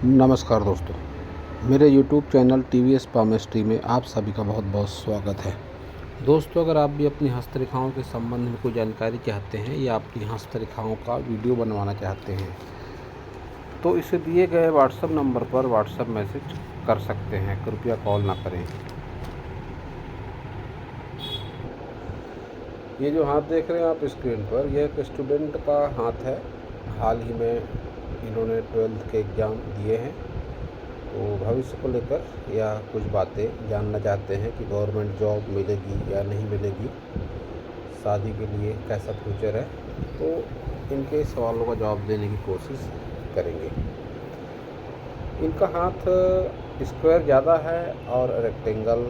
नमस्कार दोस्तों, मेरे YouTube चैनल TVS पामेस्ट्री में आप सभी का बहुत बहुत स्वागत है। दोस्तों, अगर आप भी अपनी हस्तरेखाओं के संबंध में कोई जानकारी चाहते हैं या अपनी हस्तरेखाओं का वीडियो बनवाना चाहते हैं तो इसे दिए गए व्हाट्सएप नंबर पर व्हाट्सएप मैसेज कर सकते हैं, कृपया कॉल ना करें। ये जो हाथ देख रहे हैं आप स्क्रीन पर, यह एक स्टूडेंट का हाथ है। हाल ही में इन्होंने 12th के एग्ज़ाम दिए हैं, तो भविष्य को लेकर या कुछ बातें जानना चाहते हैं कि गवर्नमेंट जॉब मिलेगी या नहीं मिलेगी, शादी के लिए कैसा फ्यूचर है, तो इनके सवालों का जवाब देने की कोशिश करेंगे। इनका हाथ स्क्वायर ज़्यादा है और रेक्टेंगल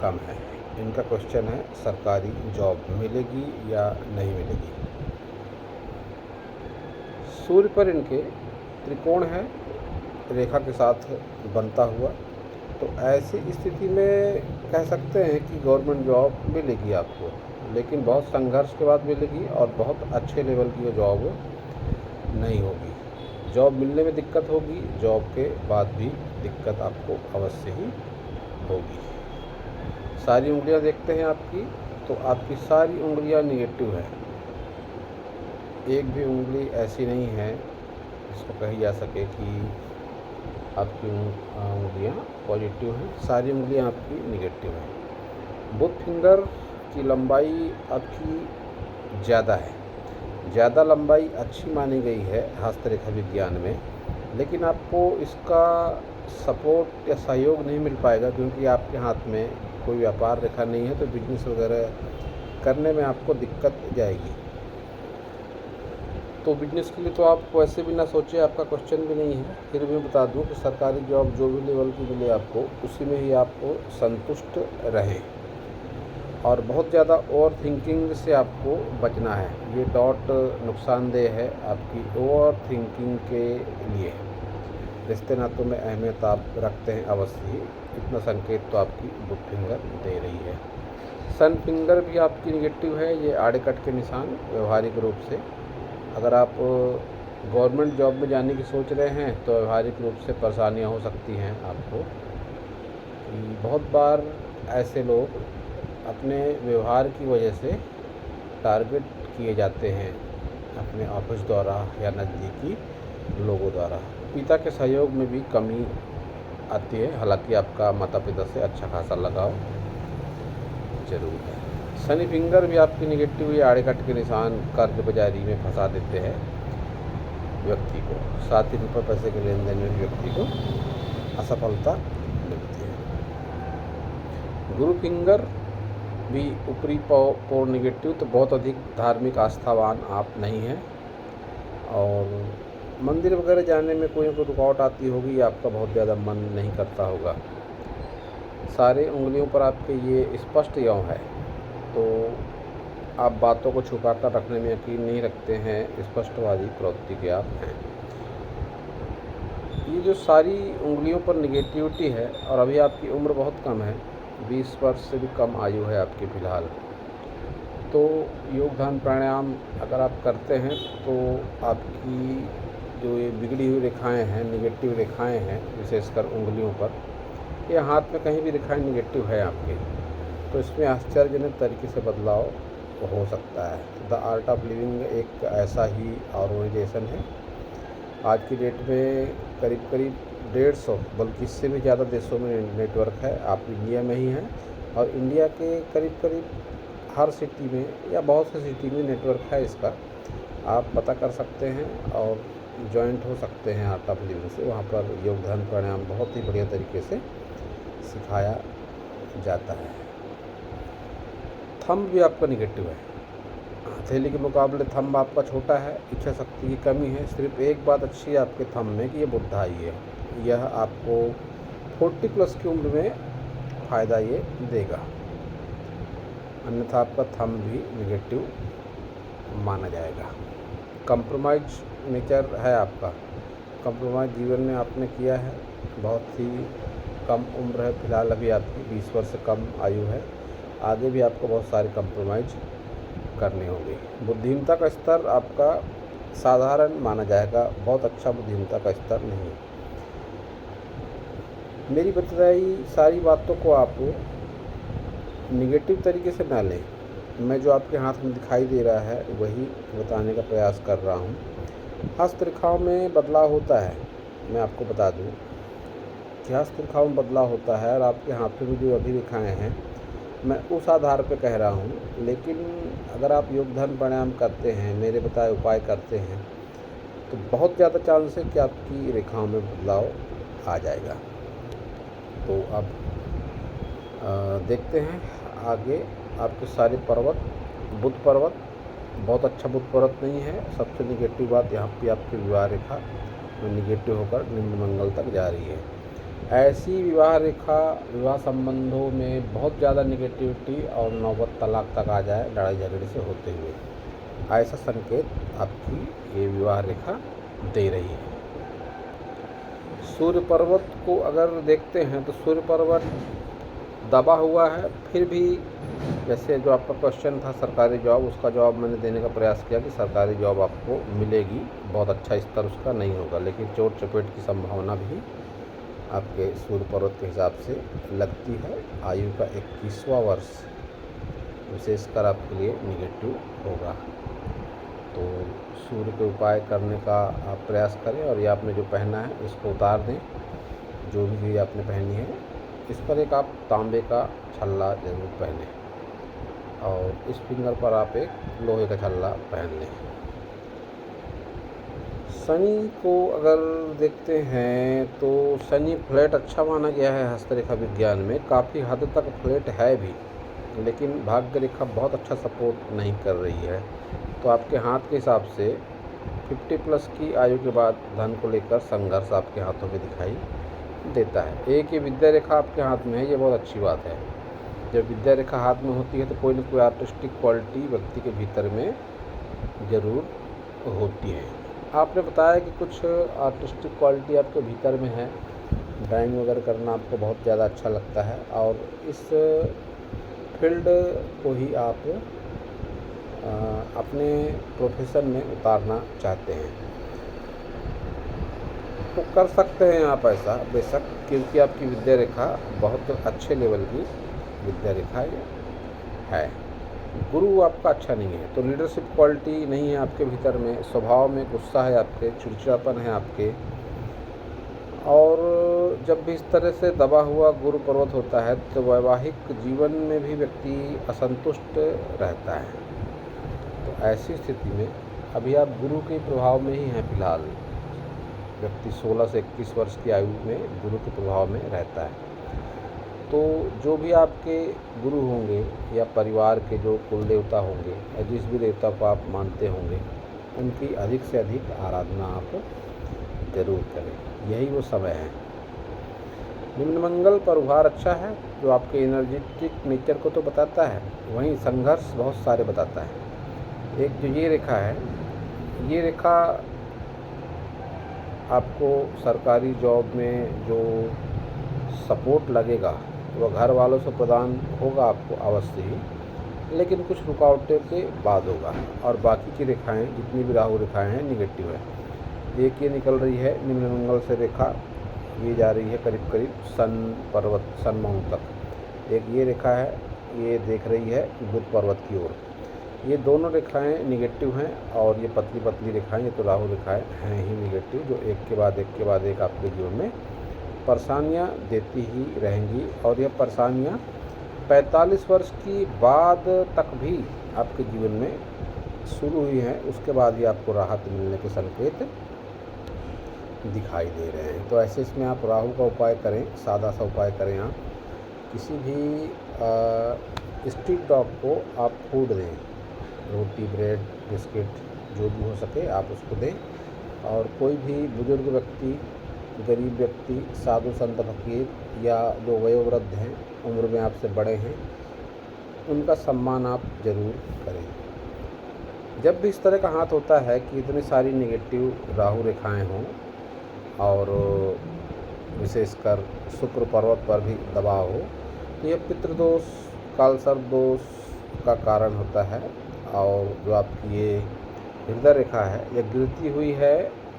कम है। इनका क्वेश्चन है, सरकारी जॉब मिलेगी या नहीं मिलेगी। सूर्य पर इनके त्रिकोण है, रेखा के साथ बनता हुआ, तो ऐसी स्थिति में कह सकते हैं कि गवर्नमेंट जॉब मिलेगी आपको, लेकिन बहुत संघर्ष के बाद मिलेगी और बहुत अच्छे लेवल की वो जॉब नहीं होगी। जॉब मिलने में दिक्कत होगी, जॉब के बाद भी दिक्कत आपको अवश्य ही होगी। सारी उंगलियां देखते हैं आपकी, तो आपकी सारी उंगलियां निगेटिव है। एक भी उंगली ऐसी नहीं है जिसको कही जा सके कि आपकी उंगलियां पॉजिटिव हैं। सारी उंगलियां आपकी निगेटिव हैं। बुथ फिंगर की लंबाई आपकी ज़्यादा है। ज़्यादा लंबाई अच्छी मानी गई है हस्तरेखा विज्ञान में, लेकिन आपको इसका सपोर्ट या सहयोग नहीं मिल पाएगा, क्योंकि आपके हाथ में कोई व्यापार रेखा नहीं है, तो बिजनेस वगैरह करने में आपको दिक्कत जाएगी। तो बिजनेस के लिए तो आप वैसे भी ना सोचे, आपका क्वेश्चन भी नहीं है। फिर भी बता दूं कि सरकारी जॉब जो भी लेवल की मिले आपको, उसी में ही आपको संतुष्ट रहें और बहुत ज़्यादा ओवर थिंकिंग से आपको बचना है। ये डॉट नुकसानदेह है आपकी ओवर थिंकिंग के लिए। रिश्ते नातों में अहमियत आप रखते हैं अवश्य ही, इतना संकेत तो आपकी बुथ फिंगर दे रही है। सन फिंगर भी आपकी निगेटिव है। ये आड़े कट के निशान व्यवहारिक रूप से, अगर आप गवर्नमेंट जॉब में जाने की सोच रहे हैं तो व्यवहारिक रूप से परेशानियां हो सकती हैं आपको। बहुत बार ऐसे लोग अपने व्यवहार की वजह से टारगेट किए जाते हैं अपने ऑफिस द्वारा या नज़दीकी लोगों द्वारा। पिता के सहयोग में भी कमी आती है, हालांकि आपका माता पिता से अच्छा खासा लगाव जरूर है। शनि फिंगर भी आपकी निगेटिव या आड़े कट के निशान कर्ज बाजारी में फंसा देते हैं व्यक्ति को। साथ ही रुपये पैसे के लेन देन में व्यक्ति को असफलता मिलती है। गुरु फिंगर भी ऊपरी पोर निगेटिव, तो बहुत अधिक धार्मिक आस्थावान आप नहीं हैं और मंदिर वगैरह जाने में कोई रुकावट आती होगी, आपका बहुत ज़्यादा मन नहीं करता होगा। सारे उंगलियों पर आपके ये स्पष्ट यौं है, तो आप बातों को छुपाकर रखने में यकीन नहीं रखते हैं, स्पष्टवादी प्रवृत्ति के आप हैं। ये जो सारी उंगलियों पर निगेटिविटी है, और अभी आपकी उम्र बहुत कम है, 20 वर्ष से भी कम आयु है आपकी फ़िलहाल, तो योग ध्यान प्राणायाम अगर आप करते हैं तो आपकी जो ये बिगड़ी हुई रेखाएं हैं, निगेटिव रेखाएं हैं, विशेषकर उंगलियों पर या हाथ में कहीं भी रेखाएं निगेटिव है आपके, तो इसमें आश्चर्यजनक तरीके से बदलाव हो सकता है। द आर्ट ऑफ लिविंग एक ऐसा ही ऑर्गेनाइजेशन है। आज की डेट में करीब करीब 150 बल्कि इससे भी ज़्यादा देशों में नेटवर्क है। आप इंडिया में ही हैं और इंडिया के करीब करीब हर सिटी में या बहुत सी सिटी में नेटवर्क है इसका। आप पता कर सकते हैं और जॉइंट हो सकते हैं आर्ट ऑफ लिविंग से। वहाँ पर योग ध्यान प्राणायाम बहुत ही बढ़िया तरीके से सिखाया जाता है। थंब भी आपका निगेटिव है। हथेली के मुकाबले थंब आपका छोटा है, इच्छा शक्ति की कमी है। सिर्फ एक बात अच्छी है आपके थंब में कि ये बुढ़ाई है। यह आपको 40 प्लस की उम्र में फ़ायदा ये देगा, अन्यथा आपका थंब भी निगेटिव माना जाएगा। कंप्रोमाइज नेचर है आपका। कंप्रोमाइज जीवन में आपने किया है। बहुत ही कम उम्र है फ़िलहाल, अभी आपकी 20 वर्ष से कम आयु है। आगे भी आपको बहुत सारे कंप्रोमाइज़ करने होंगे। बुद्धिमत्ता का स्तर आपका साधारण माना जाएगा, बहुत अच्छा बुद्धिमत्ता का स्तर नहीं है। मेरी बताई सारी बातों को आप निगेटिव तरीके से ना लें। मैं जो आपके हाथ में दिखाई दे रहा है वही बताने का प्रयास कर रहा हूँ। हस्तरेखाओं में बदलाव होता है, मैं आपको बता दूँ कि हस्तरेखाओं में बदलाव होता है और आपके हाथों में जो अभिरेखाएँ हैं मैं उस आधार पर कह रहा हूँ। लेकिन अगर आप योग ध्यान प्राणायाम करते हैं, मेरे बताए उपाय करते हैं, तो बहुत ज़्यादा चांस है कि आपकी रेखाओं में बदलाव आ जाएगा। तो अब देखते हैं आगे। आपके सारे पर्वत, बुध पर्वत बहुत अच्छा बुध पर्वत नहीं है। सबसे निगेटिव बात यहाँ पे आपकी विवाह रेखा में निगेटिव होकर निम्न मंगल तक जा रही है। ऐसी विवाह रेखा विवाह संबंधों में बहुत ज़्यादा निगेटिविटी और नौबत तलाक तक आ जाए लड़ाई झगड़े से होते हुए, ऐसा संकेत आपकी ये विवाह रेखा दे रही है। सूर्य पर्वत को अगर देखते हैं तो सूर्य पर्वत दबा हुआ है, फिर भी जैसे जो आपका क्वेश्चन था सरकारी जॉब, उसका जवाब मैंने देने का प्रयास किया कि सरकारी जॉब आपको मिलेगी, बहुत अच्छा स्तर उसका नहीं होगा, लेकिन चोट चपेट की संभावना भी आपके सूर्य पर्वत के हिसाब से लगती है। आयु का 21वां वर्ष विशेषकर आपके लिए निगेटिव होगा। तो सूर्य के उपाय करने का आप प्रयास करें और ये आपने जो पहना है इसको उतार दें, जो भी चीज़ आपने पहनी है इस पर एक आप तांबे का छल्ला ज़रूर पहनें और इस फिंगर पर आप एक लोहे का छल्ला पहन लें। शनि को अगर देखते हैं तो शनि फ्लैट अच्छा माना गया है हस्तरेखा विज्ञान में, काफ़ी हद तक फ्लैट है भी, लेकिन भाग्य रेखा बहुत अच्छा सपोर्ट नहीं कर रही है। तो आपके हाथ के हिसाब से 50+ की आयु के बाद धन को लेकर संघर्ष आपके हाथों में दिखाई देता है। एक ये विद्या रेखा आपके हाथ में है, ये बहुत अच्छी बात है। जब विद्या रेखा हाथ में होती है तो कोई न कोई आर्टिस्टिक क्वालिटी व्यक्ति के भीतर में ज़रूर होती है। आपने बताया कि कुछ आर्टिस्टिक क्वालिटी आपके भीतर में है, ड्राइंग वगैरह करना आपको बहुत ज़्यादा अच्छा लगता है और इस फील्ड को ही आप अपने प्रोफेशन में उतारना चाहते हैं तो कर सकते हैं आप ऐसा बेशक, क्योंकि आपकी विद्या रेखा बहुत अच्छे लेवल की विद्या रेखा है। गुरु आपका अच्छा नहीं है तो लीडरशिप क्वालिटी नहीं है आपके भीतर में, स्वभाव में गुस्सा है आपके, चिड़चिड़ापन है आपके, और जब भी इस तरह से दबा हुआ गुरु पर्वत होता है तो वैवाहिक जीवन में भी व्यक्ति असंतुष्ट रहता है। तो ऐसी स्थिति में अभी आप गुरु के प्रभाव में ही हैं फिलहाल। व्यक्ति 16 से 21 वर्ष की आयु में गुरु के प्रभाव में रहता है। तो जो भी आपके गुरु होंगे या परिवार के जो कुल देवता होंगे या जिस भी देवता को आप मानते होंगे, उनकी अधिक से अधिक आराधना आप जरूर करें, यही वो समय है। निम्न मंगल पर उभार अच्छा है जो आपके एनर्जेटिक नेचर को तो बताता है, वहीं संघर्ष बहुत सारे बताता है। एक जो ये रेखा है, ये रेखा आपको सरकारी जॉब में जो सपोर्ट लगेगा वह घर वालों से प्रदान होगा आपको अवश्य ही, लेकिन कुछ रुकावटों के बाद होगा। और बाकी की रेखाएं जितनी भी राहु रेखाएं हैं निगेटिव है। एक ये निकल रही है निम्न मंगल से रेखा, ये जा रही है करीब करीब सन माउंट तक। एक ये रेखा है, ये देख रही है बुध पर्वत की ओर। ये दोनों रेखाएं निगेटिव हैं और ये पतली पतली रेखाएं, ये तो राहु रेखाएं हैं ही निगेटिव, जो एक के बाद एक आपके जीवन में परेशानियां देती ही रहेंगी। और यह परेशानियां 45 वर्ष की बाद तक भी आपके जीवन में शुरू हुई हैं, उसके बाद ही आपको राहत मिलने के संकेत दिखाई दे रहे हैं। तो ऐसे इसमें आप राहु का उपाय करें, सादा सा उपाय करें। आप किसी भी स्ट्रीट डॉग को आप फूड दें, रोटी ब्रेड बिस्किट जो भी हो सके आप उसको दें। और कोई भी बुजुर्ग व्यक्ति, गरीब व्यक्ति, साधु संत फकीर या जो वयोवृद्ध हैं, उम्र में आपसे बड़े हैं, उनका सम्मान आप जरूर करें। जब भी इस तरह का हाथ होता है कि इतनी सारी नेगेटिव राहु रेखाएं हों और विशेषकर शुक्र पर्वत पर भी दबाव हो, तो यह पितृदोष, कालसर्प दोष का कारण होता है। और जो आपकी ये हृदय रेखा है, यह गिरती हुई है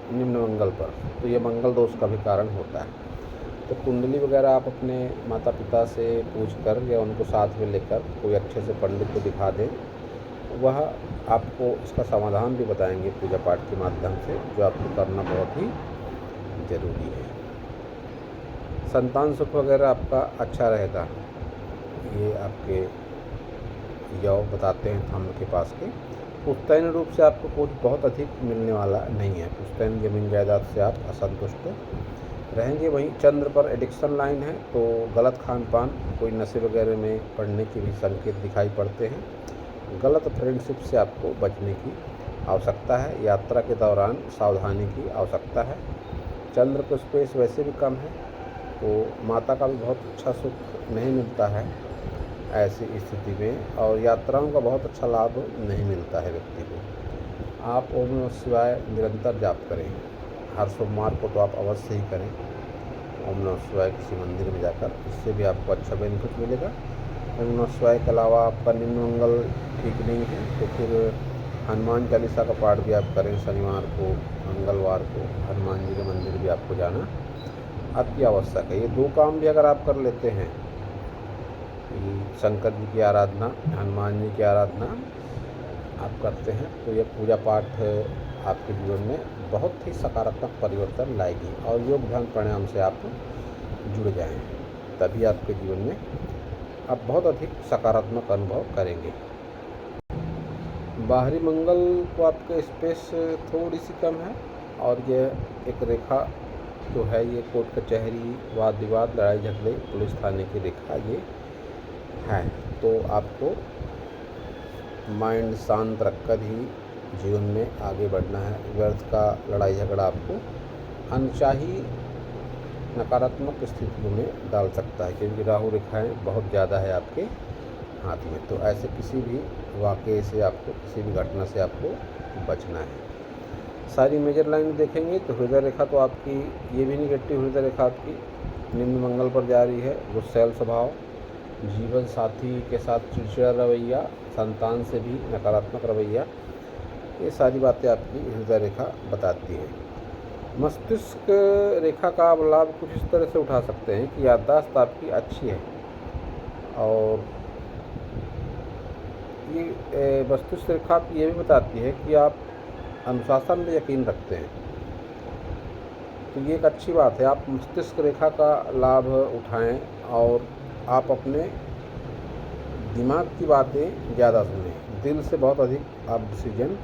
निम्न मंगल पर, तो यह मंगल दोष का भी कारण होता है। तो कुंडली वगैरह आप अपने माता पिता से पूछ कर या उनको साथ में लेकर कोई अच्छे से पंडित को दिखा दें, वह आपको इसका समाधान भी बताएंगे पूजा पाठ के माध्यम से, जो आपको करना बहुत ही ज़रूरी है। संतान सुख वगैरह आपका अच्छा रहेगा, ये आपके यौ बताते हैं थंब के पास के। पुश्तैनी रूप से आपको कुछ बहुत अधिक मिलने वाला नहीं है। पुश्तैनी जमीन जायदाद से आप असंतुष्ट रहेंगे। वहीं चंद्र पर एडिक्शन लाइन है, तो गलत खान पान, कोई नशे वगैरह में पड़ने के भी संकेत दिखाई पड़ते हैं। गलत फ्रेंडशिप से आपको बचने की आवश्यकता है। यात्रा के दौरान सावधानी की आवश्यकता है। चंद्र को स्पेस वैसे भी कम है, तो माता का भी बहुत अच्छा सुख नहीं मिलता है ऐसी स्थिति में, और यात्राओं का बहुत अच्छा लाभ नहीं मिलता है व्यक्ति को। आप ओम नमः शिवाय निरंतर जाप करें। हर सोमवार को तो आप अवश्य ही करें ओम नमः शिवाय किसी मंदिर में जाकर, इससे भी आपको अच्छा बेनिफिट मिलेगा। ओम नमः शिवाय के अलावा आपका निम्न मंगल ठीक नहीं है, तो फिर हनुमान चालीसा का पाठ भी आप करें। शनिवार को, मंगलवार को हनुमान जी के मंदिर भी आपको जाना अति आवश्यक है। ये 2 काम भी अगर आप कर लेते हैं, शंकर जी की आराधना, हनुमान जी की आराधना आप करते हैं, तो ये पूजा पाठ आपके जीवन में बहुत ही सकारात्मक परिवर्तन लाएगी, और योग ध्यान प्राणायाम से आप जुड़ जाएं, तभी आपके जीवन में आप बहुत अधिक सकारात्मक अनुभव करेंगे। बाहरी मंगल को आपके स्पेस थोड़ी सी कम है, और ये एक रेखा जो है, ये कोर्ट कचहरी, वाद विवाद, लड़ाई झगड़े, पुलिस थाने की रेखा ये है। तो आपको माइंड शांत रखकर ही जीवन में आगे बढ़ना है। व्यर्थ का लड़ाई झगड़ा आपको अनचाही नकारात्मक स्थितियों में डाल सकता है, क्योंकि राहु रेखाएं बहुत ज़्यादा है आपके हाथ में। तो ऐसे किसी भी वाक़ये से आपको, किसी भी घटना से आपको बचना है। सारी मेजर लाइन देखेंगे तो हृदय रेखा तो आपकी ये भी निगेटिव हृदय रेखा आपकी निम्न मंगल पर जा रही है। गुस्सैल स्वभाव, जीवन साथी के साथ चिड़चिड़ा रवैया, संतान से भी नकारात्मक रवैया, ये सारी बातें आपकी हृदय रेखा बताती हैं। मस्तिष्क रेखा का आप लाभ कुछ इस तरह से उठा सकते हैं कि याददाश्त आपकी अच्छी है, और ये मस्तिष्क रेखा आपकी ये भी बताती है कि आप अनुशासन में यकीन रखते हैं। तो ये एक अच्छी बात है, आप मस्तिष्क रेखा का लाभ उठाएं, और आप अपने दिमाग की बातें ज़्यादा सुनें। दिल से बहुत अधिक आप डिसीजन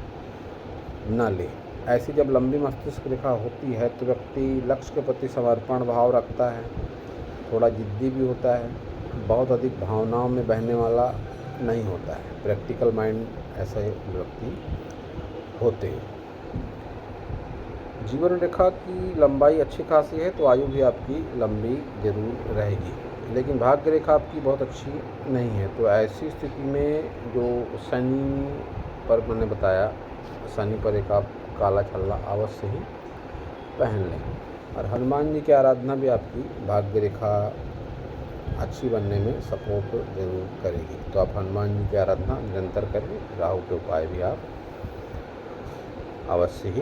ना लें। ऐसी जब लंबी मस्तिष्क रेखा होती है, तो व्यक्ति लक्ष्य के प्रति समर्पण भाव रखता है, थोड़ा जिद्दी भी होता है, बहुत अधिक भावनाओं में बहने वाला नहीं होता है। प्रैक्टिकल माइंड ऐसे व्यक्ति होते हैं। जीवन रेखा की लंबाई अच्छी खासी है, तो आयु भी आपकी लंबी जरूर रहेगी, लेकिन भाग्य रेखा आपकी बहुत अच्छी नहीं है। तो ऐसी स्थिति में जो शनि पर मैंने बताया, शनि पर एक आप काला छल्ला अवश्य ही पहन लें। और हनुमान जी की आराधना भी आपकी भाग्य रेखा अच्छी बनने में सपोर्ट जरूर करेगी। तो आप हनुमान जी की आराधना निरंतर करें। राहु के उपाय भी आप अवश्य ही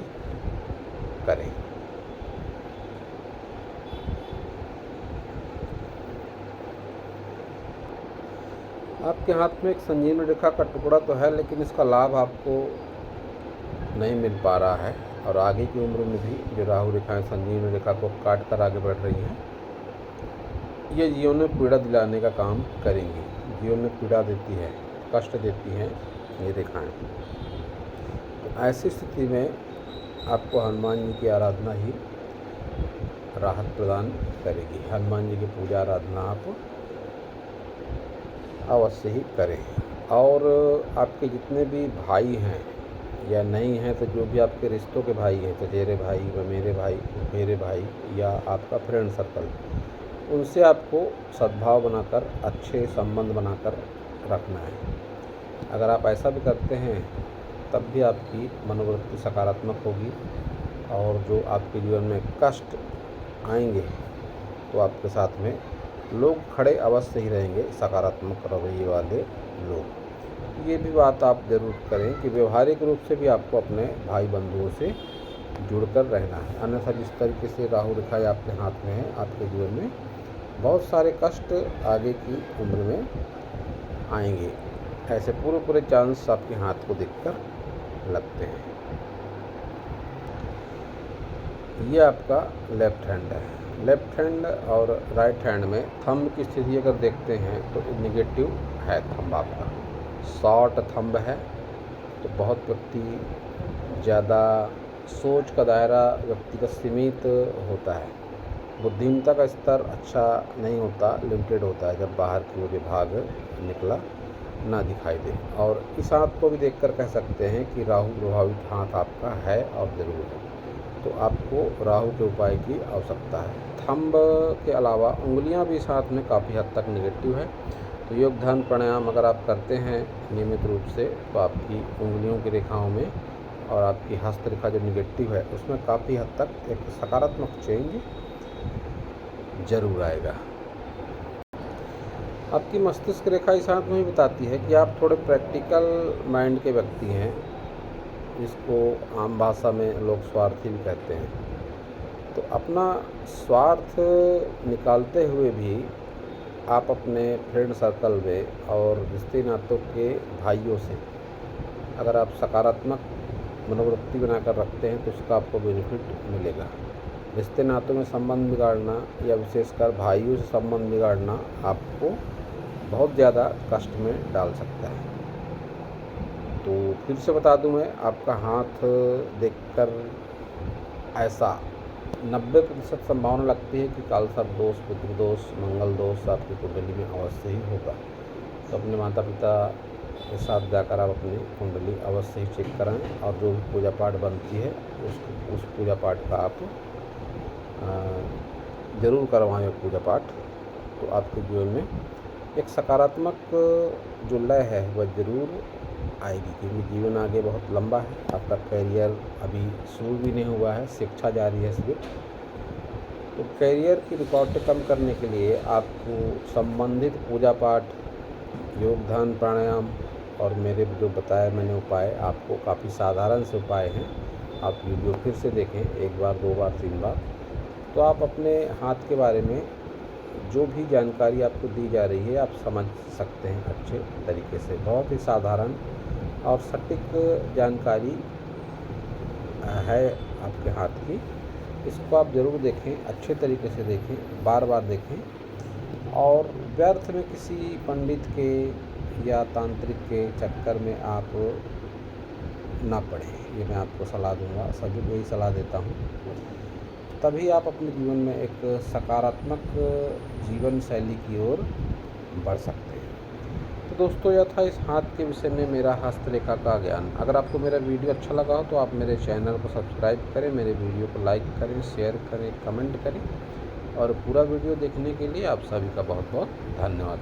करें। आपके हाथ में एक संजीवनी रेखा का टुकड़ा तो है, लेकिन इसका लाभ आपको नहीं मिल पा रहा है, और आगे की उम्र में भी जो राहु रेखाएं संजीवनी रेखा को काट कर आगे बढ़ रही हैं, ये जीवन में पीड़ा दिलाने का काम करेंगी। जीवन में पीड़ा देती है, कष्ट देती हैं ये रेखाएं। तो ऐसी स्थिति में आपको हनुमान जी की आराधना ही राहत प्रदान करेगी। हनुमान जी की पूजा आराधना आप अवश्य ही करें। और आपके जितने भी भाई हैं या नहीं हैं, तो जो भी आपके रिश्तों के भाई हैं, चचेरे भाई, मेरे भाई, मेरे भाई, या आपका फ्रेंड सर्कल, उनसे आपको सद्भाव बनाकर, अच्छे संबंध बनाकर रखना है। अगर आप ऐसा भी करते हैं, तब भी आपकी मनोवृत्ति सकारात्मक होगी, और जो आपके जीवन में कष्ट आएंगे, तो आपके साथ में लोग खड़े अवश्य ही रहेंगे, सकारात्मक रवैये वाले लोग। ये भी बात आप ज़रूर करें कि व्यवहारिक रूप से भी आपको अपने भाई बंधुओं से जुड़कर रहना है। अन्यथा जिस तरीके से राहु रेखाएँ आपके हाथ में है, आपके जीवन में बहुत सारे कष्ट आगे की उम्र में आएंगे। ऐसे पूरे चांस आपके हाथ को देखकर लगते हैं। ये आपका लेफ्ट हैंड है। लेफ्ट हैंड और राइट हैंड में थंब की स्थिति अगर देखते हैं तो निगेटिव है थंब आपका। शॉर्ट थंब है तो बहुत व्यक्ति ज़्यादा सोच का दायरा व्यक्ति का सीमित होता है। बुद्धिमत्ता का स्तर अच्छा नहीं होता, लिमिटेड होता है जब बाहर की ओर भाग निकला ना दिखाई दे। और इस हाथ को भी देखकर कह सकते हैं कि राहु प्रभावित हाथ आपका है और ज़रूर है, तो आपको राहु के उपाय की आवश्यकता है। थंब के अलावा उंगलियां भी इस हाथ में काफ़ी हद तक नेगेटिव है, तो योग ध्यान प्राणायाम अगर आप करते हैं नियमित रूप से तो आपकी उंगलियों की रेखाओं में और आपकी हस्त रेखा जो निगेटिव है उसमें काफ़ी हद तक एक सकारात्मक चेंज जरूर आएगा। आपकी मस्तिष्क रेखा इस हाथ में ही बताती है कि आप थोड़े प्रैक्टिकल माइंड के व्यक्ति हैं, जिसको आम भाषा में लोग स्वार्थी भी कहते हैं। तो अपना स्वार्थ निकालते हुए भी आप अपने फ्रेंड सर्कल में और रिश्ते नातों के भाइयों से अगर आप सकारात्मक मनोवृत्ति बनाकर रखते हैं तो उसका आपको बेनिफिट मिलेगा। रिश्ते नातों में संबंध बिगाड़ना या विशेषकर भाइयों से संबंध बिगाड़ना आपको बहुत ज़्यादा कष्ट में डाल सकता है। तो फिर से बता दूं मैं, आपका हाथ देखकर ऐसा 90% संभावना लगती है कि कालसर्प दोष, पितृदोष, मंगल दोष आपकी कुंडली में अवश्य ही होगा। तो अपने माता पिता के साथ जाकर आप अपनी कुंडली अवश्य ही चेक कराएं और जो भी पूजा पाठ बनती है उस पूजा पाठ का आप ज़रूर करवाएं पूजा पाठ। तो आपके जीवन में एक सकारात्मक जो लय है वह ज़रूर आएगी, क्योंकि जीवन आगे बहुत लंबा है। आपका करियर अभी शुरू भी नहीं हुआ है, शिक्षा जारी है सिर्फ। तो करियर की रुकावटें कम करने के लिए आपको संबंधित पूजा पाठ, योग ध्यान प्राणायाम और मेरे जो बताए मैंने उपाय, आपको काफ़ी साधारण से उपाय हैं। आप वीडियो फिर से देखें, एक बार, दो बार, तीन बार, तो आप अपने हाथ के बारे में जो भी जानकारी आपको दी जा रही है आप समझ सकते हैं अच्छे तरीके से। बहुत ही साधारण और सटीक जानकारी है आपके हाथ की। इसको आप ज़रूर देखें, अच्छे तरीके से देखें, बार बार देखें और व्यर्थ में किसी पंडित के या तांत्रिक के चक्कर में आप ना पड़ें। ये मैं आपको सलाह दूंगा, सभी को यही सलाह देता हूँ। तभी आप अपने जीवन में एक सकारात्मक जीवन शैली की ओर बढ़ सकते हैं। तो दोस्तों, यह था इस हाथ के विषय में मेरा हस्तरेखा का ज्ञान। अगर आपको मेरा वीडियो अच्छा लगा हो तो आप मेरे चैनल को सब्सक्राइब करें, मेरे वीडियो को लाइक करें, शेयर करें, कमेंट करें और पूरा वीडियो देखने के लिए आप सभी का बहुत बहुत धन्यवाद।